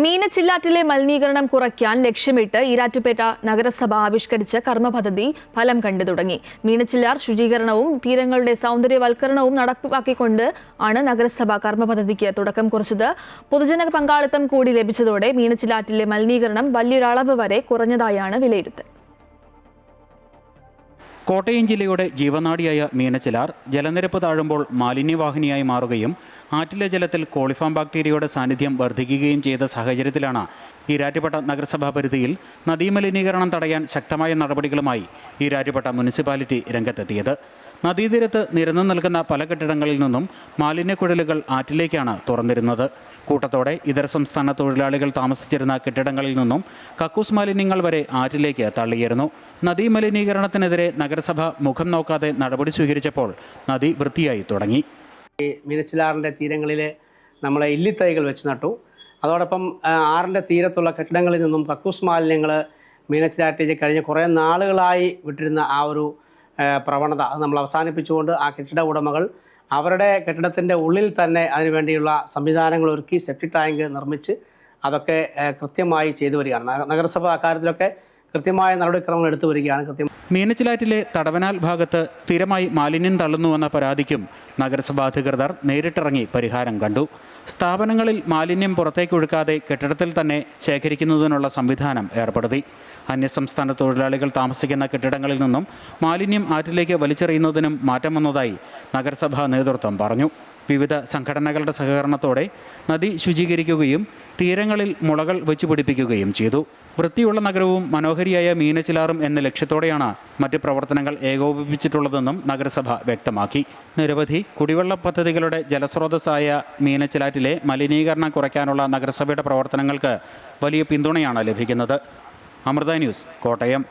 മീനച്ചില്ലാറ്റിലെ മലിനീകരണം കുറയ്ക്കാൻ ലക്ഷ്യമിട്ട് ഈരാറ്റുപേട്ട നഗരസഭ ആവിഷ്കരിച്ച കർമ്മപദ്ധതി ഫലം കണ്ടു തുടങ്ങി. മീനച്ചില്ലാർ ശുചീകരണവും തീരങ്ങളുടെ സൗന്ദര്യവൽക്കരണവും നടപ്പാക്കിക്കൊണ്ട് ആണ് നഗരസഭ കർമ്മപദ്ധതിക്ക് തുടക്കം കുറിച്ചത്. പൊതുജന പങ്കാളിത്തം കൂടി ലഭിച്ചതോടെ മീനച്ചില്ലാറ്റിലെ മലിനീകരണം വലിയൊരളവ് വരെ കുറഞ്ഞതായാണ് വിലയിരുത്തൽ. കോട്ടയം ജില്ലയുടെ ജീവനാഡിയായ മീനച്ചിലാർ ജലനിരപ്പ് താഴുമ്പോൾ മാലിന്യവാഹിനിയായി മാറുകയും ആറ്റിലെ ജലത്തിൽ കോളിഫോം ബാക്ടീരിയയുടെ സാന്നിധ്യം വർദ്ധിക്കുകയും ചെയ്ത സാഹചര്യത്തിലാണ് ഈരാറ്റുപേട്ട നഗരസഭാ പരിധിയിൽ നദീമലിനീകരണം തടയാൻ ശക്തമായ നടപടികളുമായി ഈരാറ്റുപേട്ട മുനിസിപ്പാലിറ്റി രംഗത്തെത്തിയത്. നദീതീരത്ത് നിരന്നു നിൽക്കുന്ന പല കെട്ടിടങ്ങളിൽ നിന്നും മാലിന്യക്കുഴലുകൾ ആറ്റിലേക്കാണ് തുറന്നിരുന്നത്. കൂട്ടത്തോടെ ഇതര സംസ്ഥാന തൊഴിലാളികൾ താമസിച്ചിരുന്ന കെട്ടിടങ്ങളിൽ നിന്നും കക്കൂസ് മാലിന്യങ്ങൾ വരെ ആറ്റിലേക്ക് തള്ളിയിരുന്നു. നദീ മലിനീകരണത്തിനെതിരെ നഗരസഭ മുഖം നോക്കാതെ നടപടി സ്വീകരിച്ചപ്പോൾ നദി വൃത്തിയായി തുടങ്ങി. മീനച്ചിലാറിൻ്റെ തീരങ്ങളിൽ നമ്മളെ ഇല്ലിത്തൈകൾ വെച്ച് നട്ടു. അതോടൊപ്പം ആറിൻ്റെ തീരത്തുള്ള കെട്ടിടങ്ങളിൽ നിന്നും കക്കൂസ് മാലിന്യങ്ങൾ മീനച്ചിലാറ്റിലേക്ക് കഴിഞ്ഞ കുറേ നാളുകളായി വിട്ടിരുന്ന ആ ഒരു പ്രവണത അത് നമ്മൾ അവസാനിപ്പിച്ചുകൊണ്ട് ആ കെട്ടിട ഉടമകൾ അവരുടെ കെട്ടിടത്തിൻ്റെ ഉള്ളിൽ തന്നെ അതിനുവേണ്ടിയുള്ള സംവിധാനങ്ങൾ ഒരുക്കി സെപ്റ്റിക് ടാങ്ക് നിർമ്മിച്ച് അതൊക്കെ കൃത്യമായി ചെയ്തു വരികയാണ്. നഗരസഭ അക്കാര്യത്തിലൊക്കെ കൃത്യമായ നടപടിക്രമങ്ങൾ എടുത്തു വരികയാണ്. മീനച്ചിലാറ്റിലെ തടവനാൽ ഭാഗത്ത് സ്ഥിരമായി മാലിന്യം തള്ളുന്നുവെന്ന പരാതിക്കും നഗരസഭാ അധികൃതർ നേരിട്ടിറങ്ങി പരിഹാരം കണ്ടു. സ്ഥാപനങ്ങളിൽ മാലിന്യം പുറത്തേക്കൊഴുക്കാതെ കെട്ടിടത്തിൽ തന്നെ ശേഖരിക്കുന്നതിനുള്ള സംവിധാനം ഏർപ്പെടുത്തി. അന്യസംസ്ഥാന തൊഴിലാളികൾ താമസിക്കുന്ന കെട്ടിടങ്ങളിൽ നിന്നും മാലിന്യം ആറ്റിലേക്ക് വലിച്ചെറിയുന്നതിനും മാറ്റം വന്നതായി നഗരസഭാ നേതൃത്വം പറഞ്ഞു. വിവിധ സംഘടനകളുടെ സഹകരണത്തോടെ നദി ശുചീകരിക്കുകയും തീരങ്ങളിൽ മുളകൾ വെച്ചുപിടിപ്പിക്കുകയും ചെയ്തു. വൃത്തിയുള്ള നഗരവും മനോഹരിയായ മീനച്ചിലാറും എന്ന ലക്ഷ്യത്തോടെയാണ് മറ്റ് പ്രവർത്തനങ്ങൾ ഏകോപിപ്പിച്ചിട്ടുള്ളതെന്നും നഗരസഭ വ്യക്തമാക്കി. നിരവധി കുടിവെള്ള പദ്ധതികളുടെ ജലസ്രോതസ്സായ മീനച്ചിലാറ്റിലെ മലിനീകരണം കുറയ്ക്കാനുള്ള നഗരസഭയുടെ പ്രവർത്തനങ്ങൾക്ക് വലിയ പിന്തുണയാണ് ലഭിക്കുന്നത്. അമൃത ന്യൂസ്, കോട്ടയം.